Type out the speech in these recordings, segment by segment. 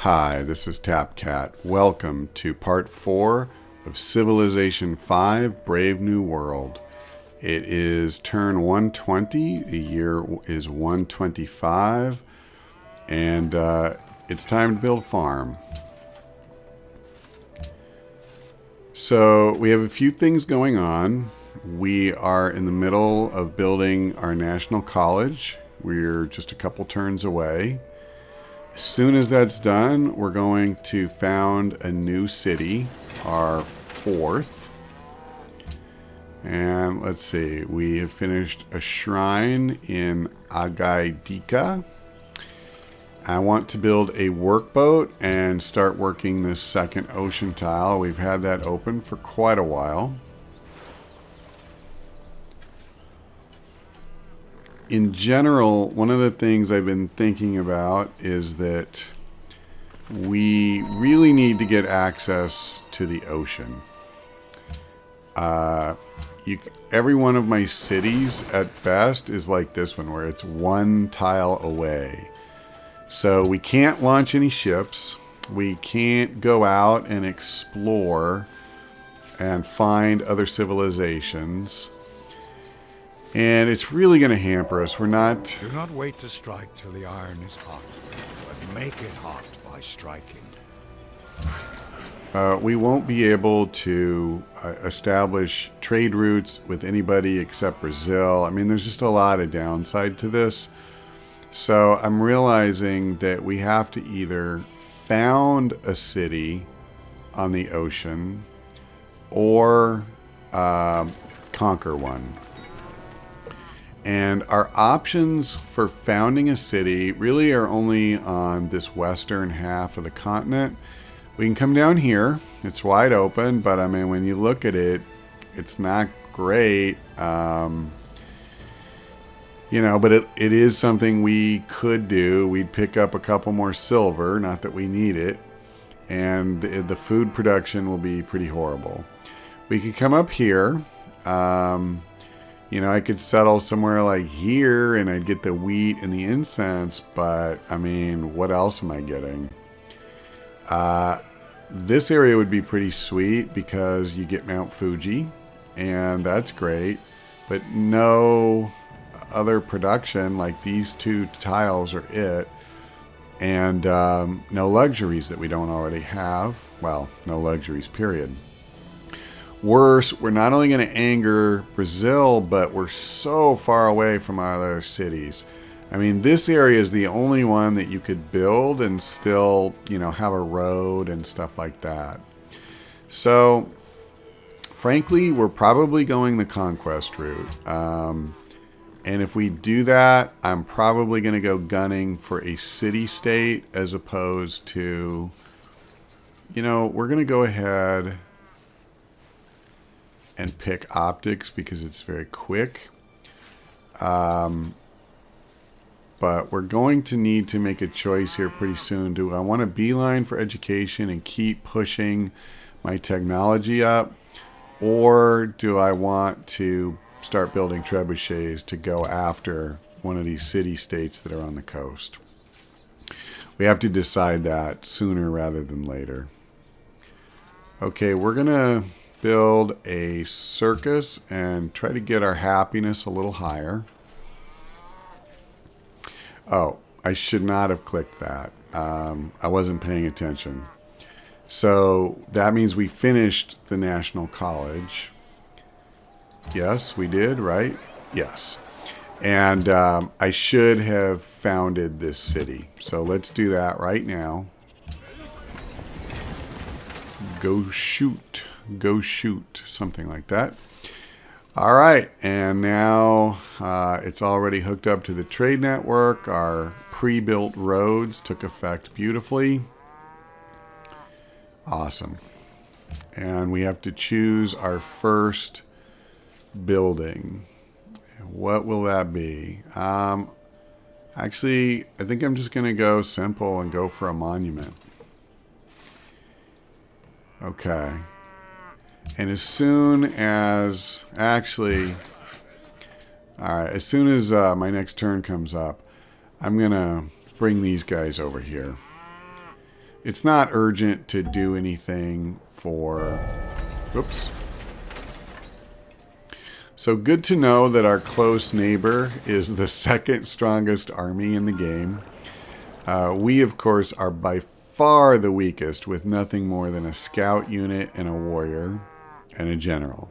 Hi, this is TapCat. Welcome to part 4 of Civilization 5 Brave New World. It is turn 120, the year is 125, and it's time to build a farm. So we have a few things going on. We are in the middle of building our national college. We're just a couple turns away. As soon as that's done, we're going to found a new city, our 4th. And let's see, we have finished a shrine in Agaidika. I want to build a workboat and start working this second ocean tile. We've had that open for quite a while. In general, one of the things I've been thinking about is that we really need to get access to the ocean. Every one of my cities at best is like this one, where it's one tile away. So we can't launch any ships. We can't go out and explore and find other civilizations. And it's really going to hamper us. We're not... Do not wait to strike till the iron is hot, but make it hot by striking. We won't be able to establish trade routes with anybody except Brazil. I mean, there's just a lot of downside to this. So I'm realizing that we have to either found a city on the ocean or conquer one. And our options for founding a city really are only on this western half of the continent. We can come down here. It's wide open, but I mean, when you look at it, it's not great. You know, but it is something we could do. We'd pick up a couple more silver, not that we need it. And the food production will be pretty horrible. We could come up here. You know, I could settle somewhere like here and I'd get the wheat and the incense, but I mean, what else am I getting? This area would be pretty sweet because you get Mount Fuji, and that's great, but no other production. Like these 2 tiles are it, and no luxuries that we don't already have. Well, no luxuries, period. Worse, we're not only going to anger Brazil, but we're so far away from other cities. I mean, this area is the only one that you could build and still, you know, have a road and stuff like that. So, frankly, we're probably going the conquest route. And if we do that, I'm probably going to go gunning for a city-state as opposed to, you know, we're going to go ahead and pick optics because it's very quick. But we're going to need to make a choice here pretty soon. Do I want to beeline for education and keep pushing my technology up? Or do I want to start building trebuchets to go after one of these city-states that are on the coast? We have to decide that sooner rather than later. Okay, we're going to build a circus and try to get our happiness a little higher. Oh, I should not have clicked that. I wasn't paying attention. So that means we finished the National College. Yes, we did, right? Yes. And I should have founded this city. So let's do that right now. Go shoot. Go shoot, something like that. All right, and now it's already hooked up to the trade network. Our pre-built roads took effect beautifully. Awesome. And we have to choose our first building. What will that be? Actually, I think I'm just going to go simple and go for a monument. Okay. And as soon as, actually, all right, as soon as my next turn comes up, I'm going to bring these guys over here. it's not urgent to do anything for... Oops. So good to know that our close neighbor is the second strongest army in the game. We, of course, are by far the weakest, with nothing more than a scout unit and a warrior and a general.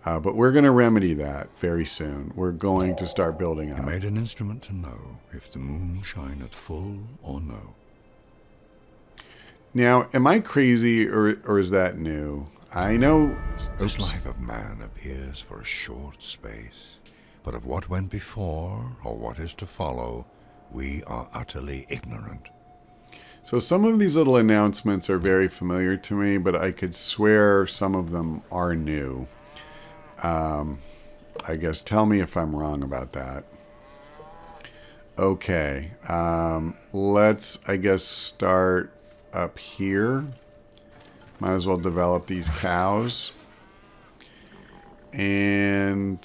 But we're going to remedy that very soon. We're going to start building up. I made an instrument to know if the moon shine at full or no. Now, am I crazy or is that new? I know... This life of man appears for a short space, but of what went before or what is to follow, we are utterly ignorant. So some of these little announcements are very familiar to me, but I could swear some of them are new. I guess tell me if I'm wrong about that. Okay. Let's, I guess, start up here. Might as well develop these cows. And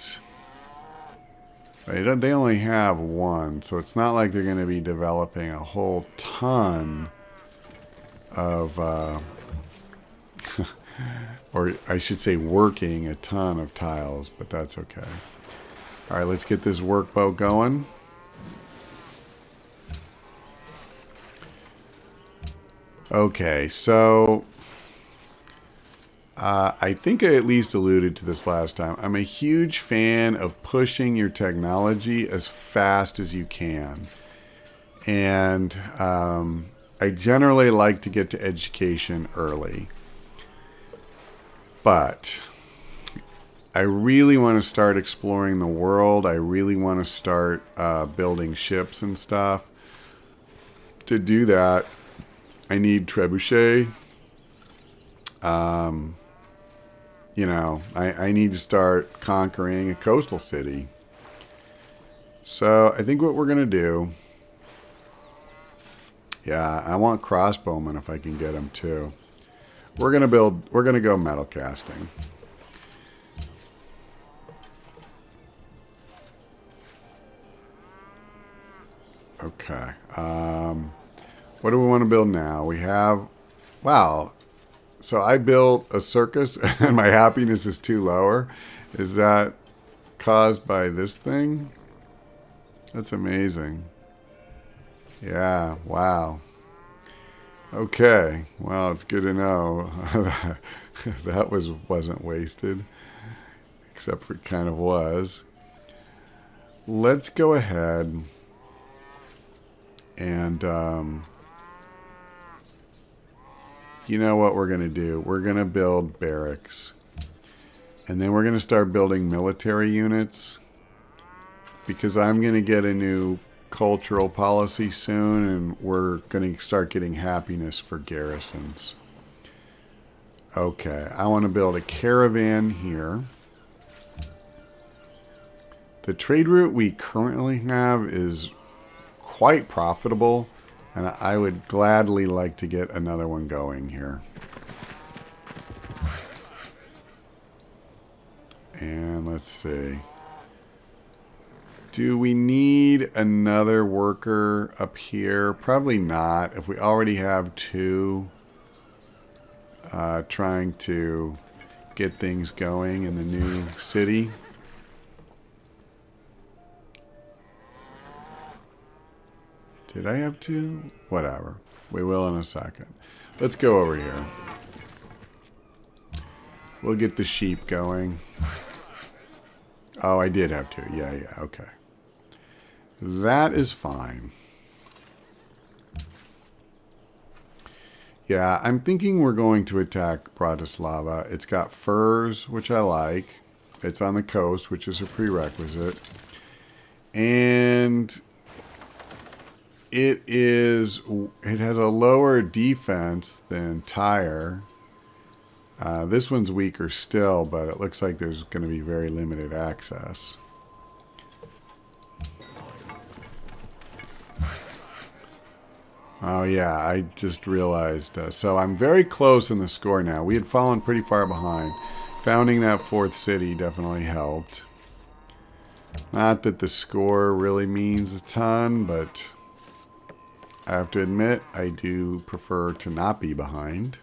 they only have one, so it's not like they're going to be developing a whole ton of, or I should say working a ton of tiles, but that's okay. All right, let's get this workboat going. Okay, so I think I at least alluded to this last time. I'm a huge fan of pushing your technology as fast as you can. And I generally like to get to education early. But I really want to start exploring the world. I really want to start building ships and stuff. To do that, I need trebuchet. You know, I need to start conquering a coastal city. So I think what we're going to do... Yeah, I want crossbowmen if I can get them too. We're going to go metal casting. Okay. What do we want to build now? We have... Wow. So I built a circus and my happiness is too lower. Is that caused by this thing? That's amazing. Yeah, wow. Okay, well, it's good to know that wasn't wasted, except for it kind of was. Let's go ahead and you know what we're going to do? We're going to build barracks. And then we're going to start building military units. Because I'm going to get a new cultural policy soon. And we're going to start getting happiness for garrisons. Okay. I want to build a caravan here. The trade route we currently have is quite profitable. And I would gladly like to get another one going here. And let's see. Do we need another worker up here? Probably not. If we already have two trying to get things going in the new city. Did I have two? Whatever. We will in a second. Let's go over here. We'll get the sheep going. Oh, I did have two. Yeah, okay. That is fine. Yeah, I'm thinking we're going to attack Bratislava. It's got furs, which I like. It's on the coast, which is a prerequisite. And... it has a lower defense than Tyre. This one's weaker still, but it looks like there's going to be very limited access. Oh yeah, I just realized. So I'm very close in the score now. We had fallen pretty far behind. Founding that fourth city definitely helped. Not that the score really means a ton, but... I have to admit, I do prefer to not be behind.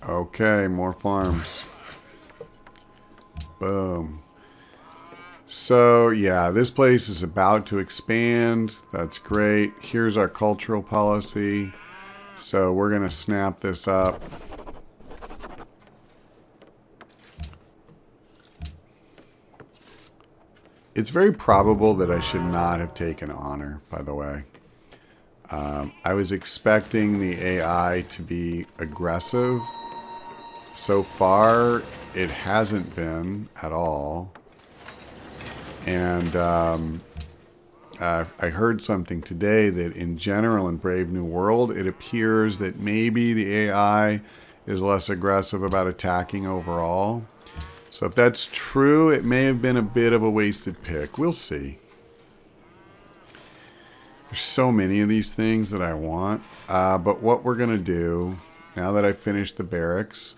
Okay, more farms. Boom. So, yeah, this place is about to expand. That's great. Here's our cultural policy. So we're going to snap this up. It's very probable that I should not have taken honor, by the way. I was expecting the AI to be aggressive. So far, it hasn't been at all. And I heard something today that in general in Brave New World, it appears that maybe the AI is less aggressive about attacking overall. So if that's true, it may have been a bit of a wasted pick. We'll see. There's so many of these things that I want. But what we're going to do, now that I've finished the barracks,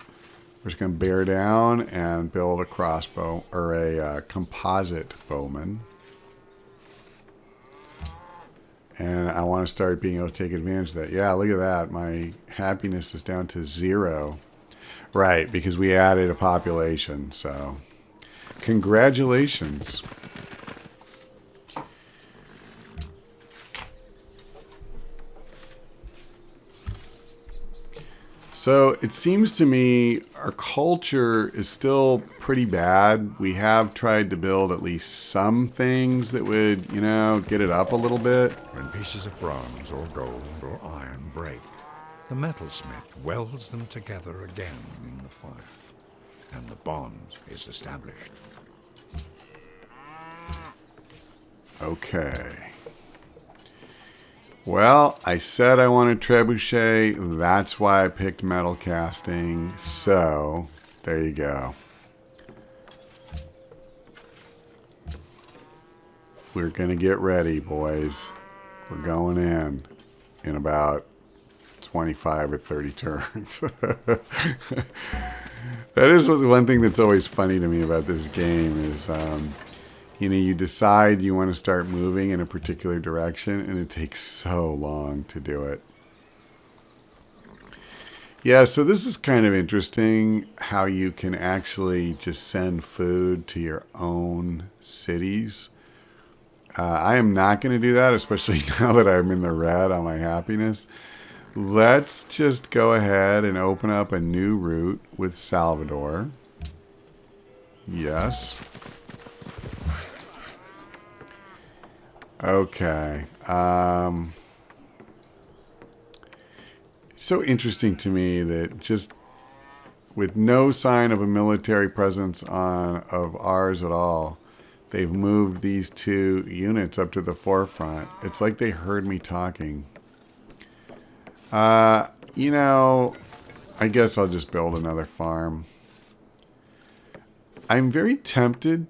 we're just going to bear down and build a crossbow, or a composite bowman. And I want to start being able to take advantage of that. Yeah, look at that. My happiness is down to 0. Right, because we added a population, so congratulations. So it seems to me our culture is still pretty bad. We have tried to build at least some things that would, you know, get it up a little bit. When pieces of bronze or gold or iron break, the metalsmith welds them together again in the fire, and the bond is established. Okay. Well, I said I wanted trebuchet. That's why I picked metal casting. So, there you go. We're going to get ready, boys. We're going in about 25 or 30 turns. That is one thing that's always funny to me about this game is, you know, you decide you want to start moving in a particular direction, and it takes so long to do it. Yeah, so this is kind of interesting how you can actually just send food to your own cities. I am not going to do that, especially now that I'm in the red on my happiness. Let's just go ahead and open up a new route with Salvador. Yes. Okay. It's so interesting to me that just with no sign of a military presence of ours at all, they've moved these 2 units up to the forefront. It's like they heard me talking. You know, I guess I'll just build another farm. I'm very tempted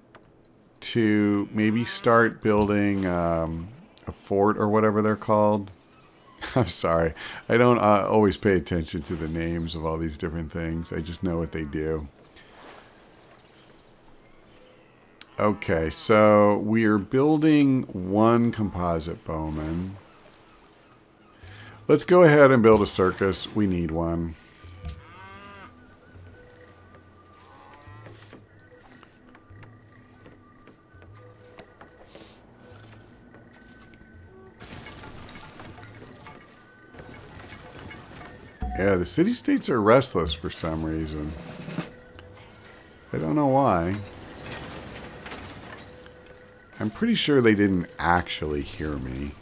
to maybe start building a fort or whatever they're called. I'm sorry. I don't always pay attention to the names of all these different things. I just know what they do. Okay, so we are building 1 composite bowman. Let's go ahead and build a circus. We need one. Yeah, the city-states are restless for some reason. I don't know why. I'm pretty sure they didn't actually hear me.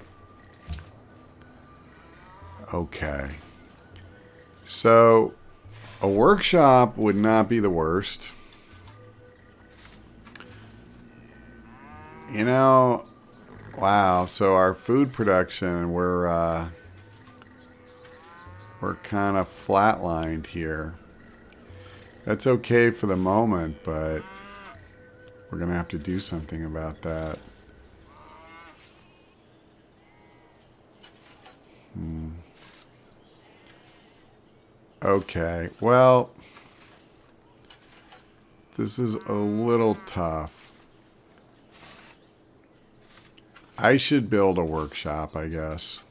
Okay. So, a workshop would not be the worst. You know, wow. So our food production, we're kind of flatlined here. That's okay for the moment, but we're going to have to do something about that. Okay, well, this is a little tough. I should build a workshop, I guess.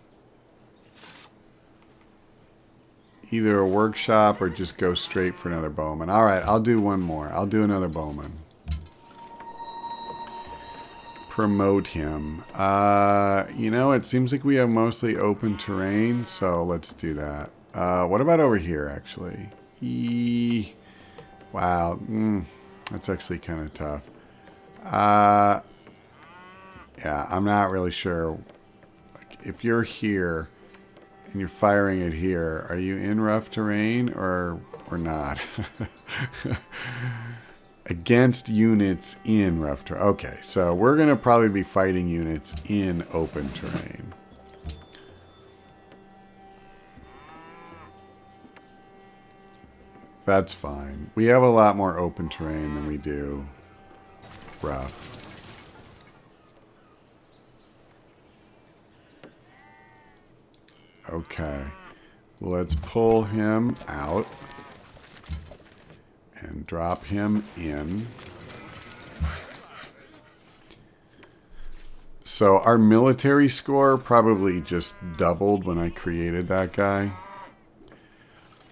Either a workshop or just go straight for another bowman. Alright, I'll do one more. I'll do another bowman. Promote him. You know, it seems like we have mostly open terrain, so let's do that. What about over here, actually? Wow. That's actually kind of tough. Yeah, I'm not really sure. Like, if you're here and you're firing it here, are you in rough terrain or not? Against units in rough terrain. Okay, so we're going to probably be fighting units in open terrain. That's fine. We have a lot more open terrain than we do rough. Okay, let's pull him out and drop him in. So our military score probably just doubled when I created that guy.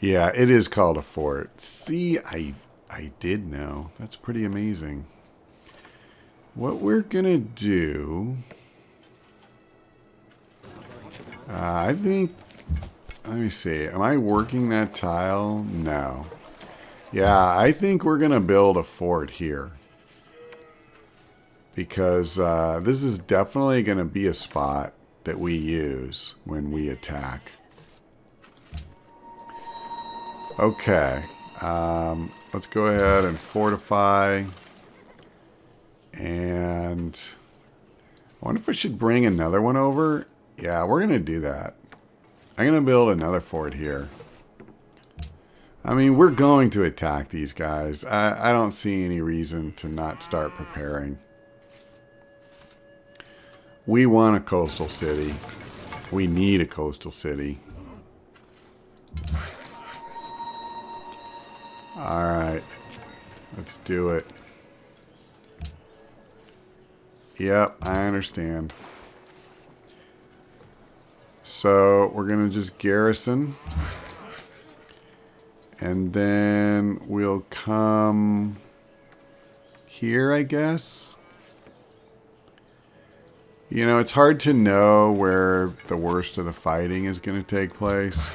Yeah, it is called a fort. See, I did know. That's pretty amazing. What we're gonna do... I think... Let me see. Am I working that tile? No. Yeah, I think we're going to build a fort here. Because this is definitely going to be a spot that we use when we attack. Okay. Let's go ahead and fortify. And I wonder if I should bring another one over. Yeah, we're going to do that. I'm going to build another fort here. I mean, we're going to attack these guys. I don't see any reason to not start preparing. We want a coastal city. We need a coastal city. Alright. Let's do it. Yep, I understand. So, we're going to just garrison. And then we'll come here, I guess. You know, it's hard to know where the worst of the fighting is going to take place.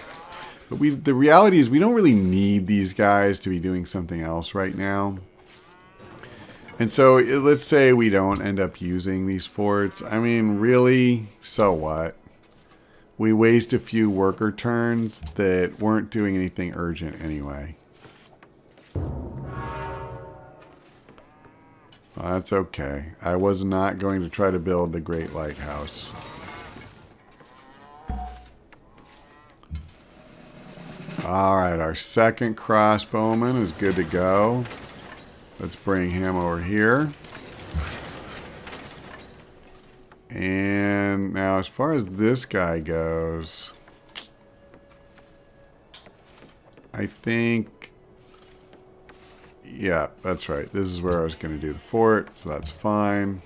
But the reality is we don't really need these guys to be doing something else right now. And so, let's say we don't end up using these forts. I mean, really, so what? We waste a few worker turns that weren't doing anything urgent anyway. Well, that's okay. I was not going to try to build the Great Lighthouse. Alright, our second crossbowman is good to go. Let's bring him over here. And now as far as this guy goes, I think, yeah, that's right. This is where I was going to do the fort, so that's fine.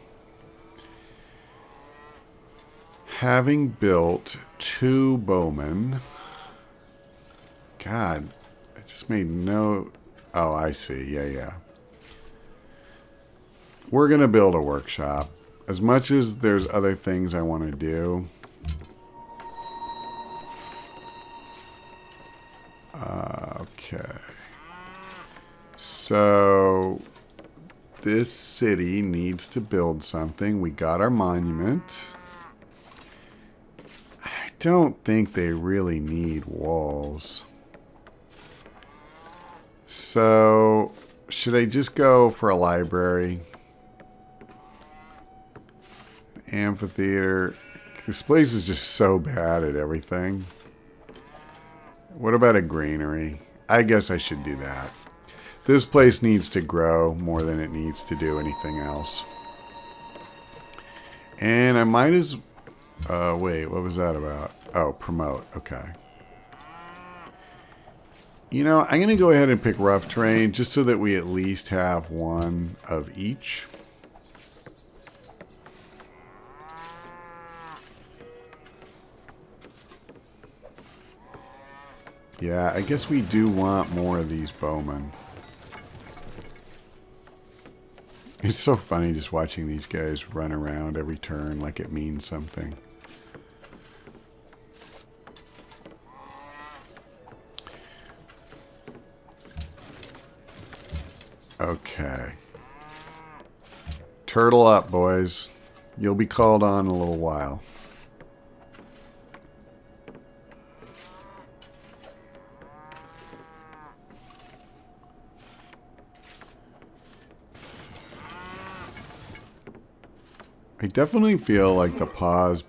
Having built 2 bowmen, God, I just made no, oh, I see, yeah. We're going to build a workshop. As much as there's other things I want to do. Okay. So, this city needs to build something. We got our monument. I don't think they really need walls. So, should I just go for a library? Amphitheater. This place is just so bad at everything. What about a granary? I guess I should do that. This place needs to grow more than it needs to do anything else. And I might as... wait, what was that about? Oh, promote. Okay. You know, I'm going to go ahead and pick rough terrain just so that we at least have one of each. Yeah, I guess we do want more of these bowmen. It's so funny just watching these guys run around every turn like it means something. Okay. Turtle up, boys. You'll be called on in a little while. I definitely feel like the pause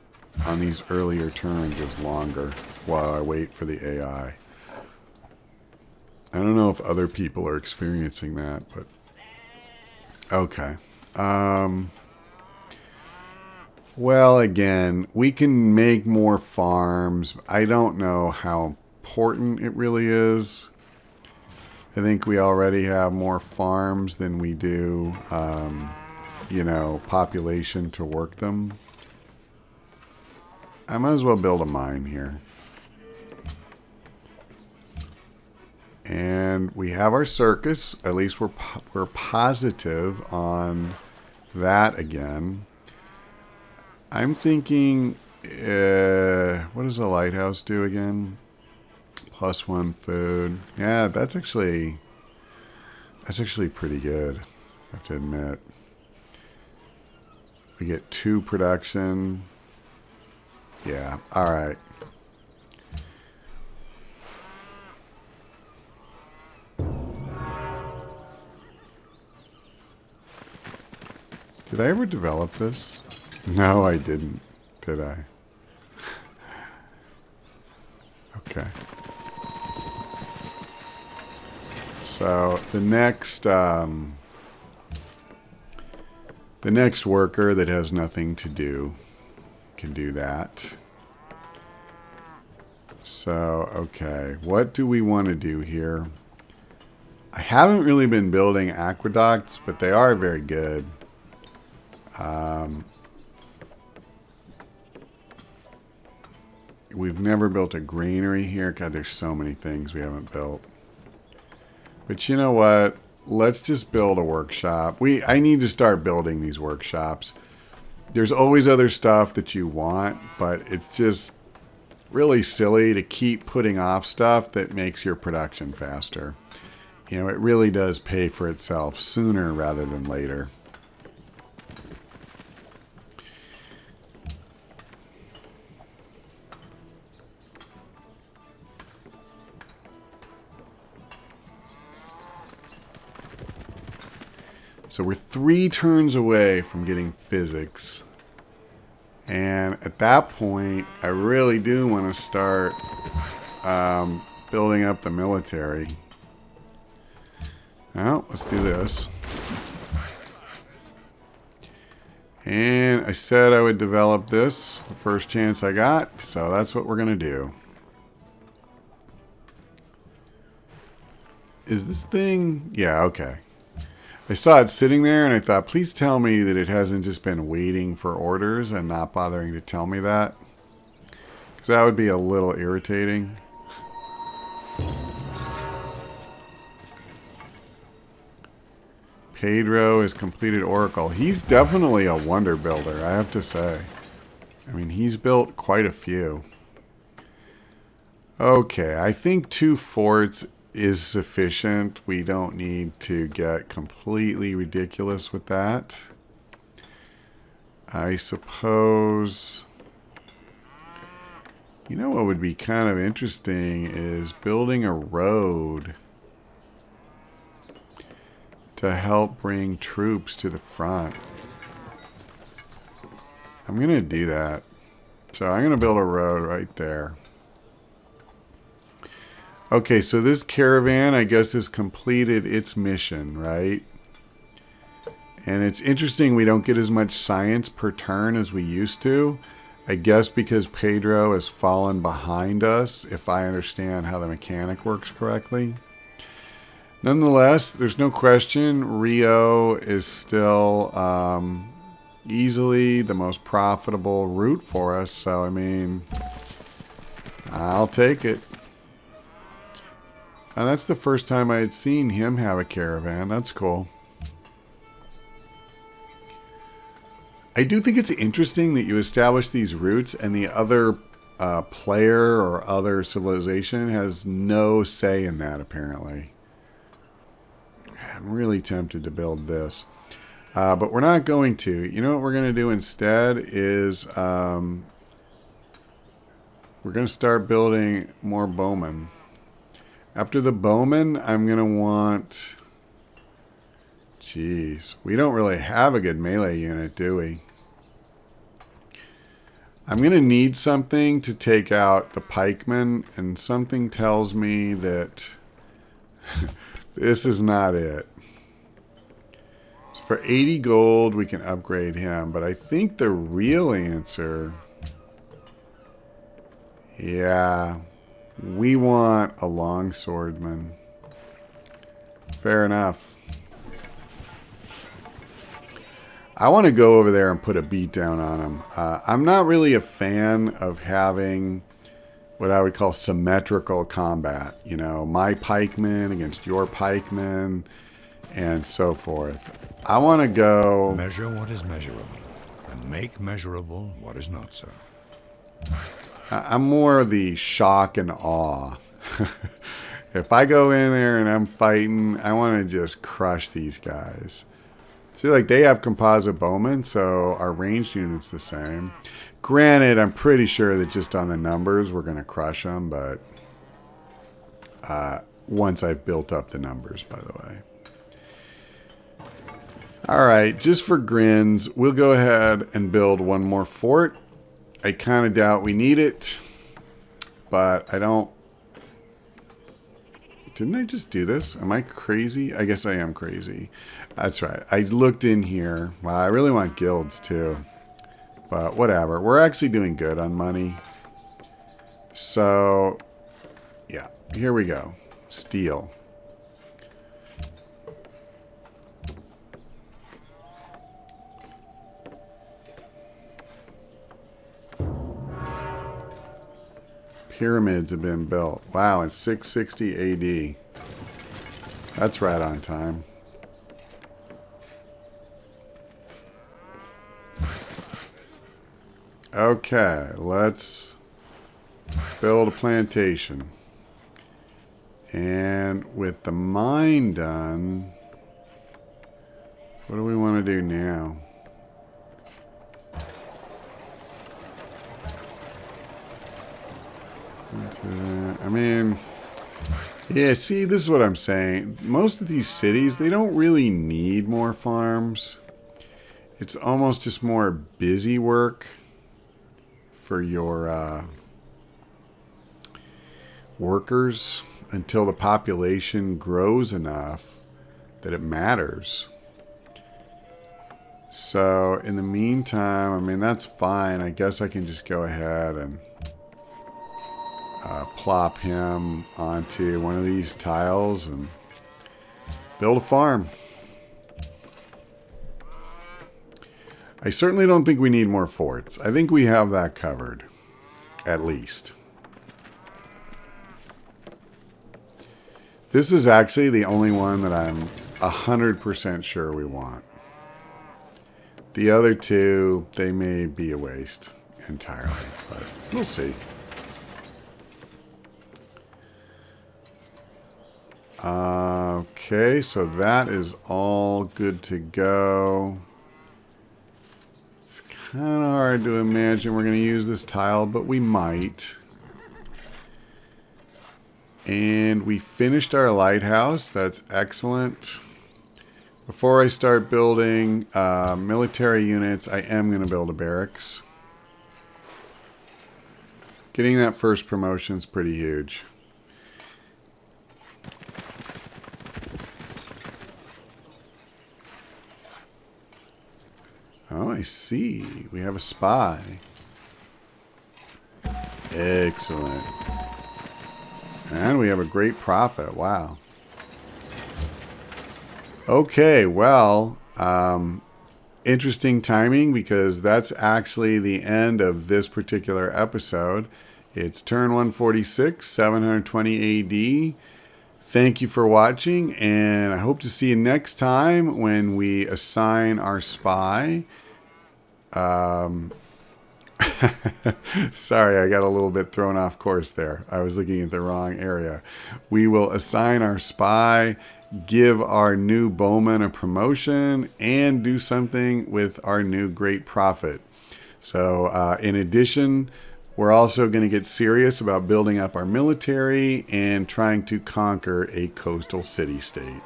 on these earlier turns is longer while I wait for the AI. I don't know if other people are experiencing that, but okay. Well, again, we can make more farms. I don't know how important it really is. I think we already have more farms than we do, you know, population to work them. I might as well build a mine here. And we have our circus. At least we're positive on that again. I'm thinking, what does the lighthouse do again? +1 food. Yeah, that's actually pretty good, I have to admit. We get 2 production. Yeah, all right. Did I ever develop this? No, I didn't. Did I? Okay. So the next worker that has nothing to do can do that. So, okay, what do we want to do here? I haven't really been building aqueducts, but they are very good. We've never built a granary here. God, there's so many things we haven't built. But you know what? Let's just build a workshop. I need to start building these workshops. There's always other stuff that you want, but it's just really silly to keep putting off stuff that makes your production faster. You know, it really does pay for itself sooner rather than later. So we're 3 turns away from getting physics. And at that point, I really do want to start building up the military. Now, let's do this. And I said I would develop this the first chance I got, so that's what we're going to do. Is this thing... Yeah, okay. I saw it sitting there and I thought, please tell me that it hasn't just been waiting for orders and not bothering to tell me that. Because that would be a little irritating. Pedro has completed Oracle. He's definitely a wonder builder, I have to say. I mean, he's built quite a few. Okay, I think 2 forts is sufficient. We don't need to get completely ridiculous with that. I suppose... You know what would be kind of interesting is building a road to help bring troops to the front. I'm going to do that. So I'm going to build a road right there. Okay, so this caravan, I guess, has completed its mission, right? And it's interesting we don't get as much science per turn as we used to. I guess because Pedro has fallen behind us, if I understand how the mechanic works correctly. Nonetheless, there's no question Rio is still easily the most profitable route for us. So, I mean, I'll take it. And that's the first time I had seen him have a caravan. That's cool. I do think it's interesting that you establish these routes and the other player or other civilization has no say in that, apparently. I'm really tempted to build this. But we're not going to. You know what we're going to do instead is we're going to start building more bowmen. After the bowmen, I'm going to want... Jeez, we don't really have a good melee unit, do we? I'm going to need something to take out the pikemen, and something tells me that this is not it. So for 80 gold, we can upgrade him, but I think the real answer... Yeah, we want a longswordman. Fair enough. I want to go over there and put a beat down on him. I'm not really a fan of having what I would call symmetrical combat. You know, my pikemen against your pikemen and so forth. I want to go... Measure what is measurable and make measurable what is not so. I'm more the shock and awe. If I go in there and I'm fighting, I want to just crush these guys. See, like, they have composite bowmen, so our ranged unit's the same. Granted, I'm pretty sure that just on the numbers, we're going to crush them, but once I've built up the numbers, by the way. Alright, just for grins, we'll go ahead and build one more fort. I kind of doubt we need it, but I don't... Didn't I just do this? Am I crazy? I guess I am crazy. That's right. I looked in here. Wow, I really want guilds too. But whatever. We're actually doing good on money. So, yeah. Here we go. Steel. Pyramids have been built. Wow, in 660 AD. That's right on time. Okay, let's build a plantation. And with the mine done, what do we want to do now? I mean, yeah, see, this is what I'm saying. Most of these cities, they don't really need more farms. It's almost just more busy work for your workers until the population grows enough that it matters. So, in the meantime, I mean, that's fine. I guess I can just go ahead and plop him onto one of these tiles and build a farm. I certainly don't think we need more forts. I think we have that covered, at least. This is actually the only one that I'm 100% sure we want. The other two, they may be a waste entirely, but we'll see. Okay, so that is all good to go. It's kind of hard to imagine we're going to use this tile, but we might. And we finished our lighthouse. That's excellent. Before I start building military units, I am going to build a barracks. Getting that first promotion is pretty huge. Oh, I see. We have a spy. Excellent. And we have a great prophet. Wow. Okay, well, interesting timing because that's actually the end of this particular episode. It's turn 146, 720 AD. Thank you for watching, and I hope to see you next time when we assign our spy. Sorry, I got a little bit thrown off course there. I was looking at the wrong area. We will assign our spy, give our new bowman a promotion, and do something with our new great prophet. So in addition, we're also going to get serious about building up our military and trying to conquer a coastal city-state.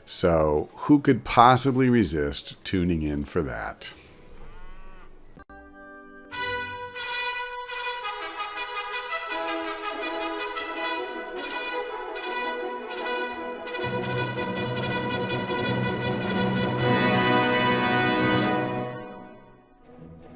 So who could possibly resist tuning in for that?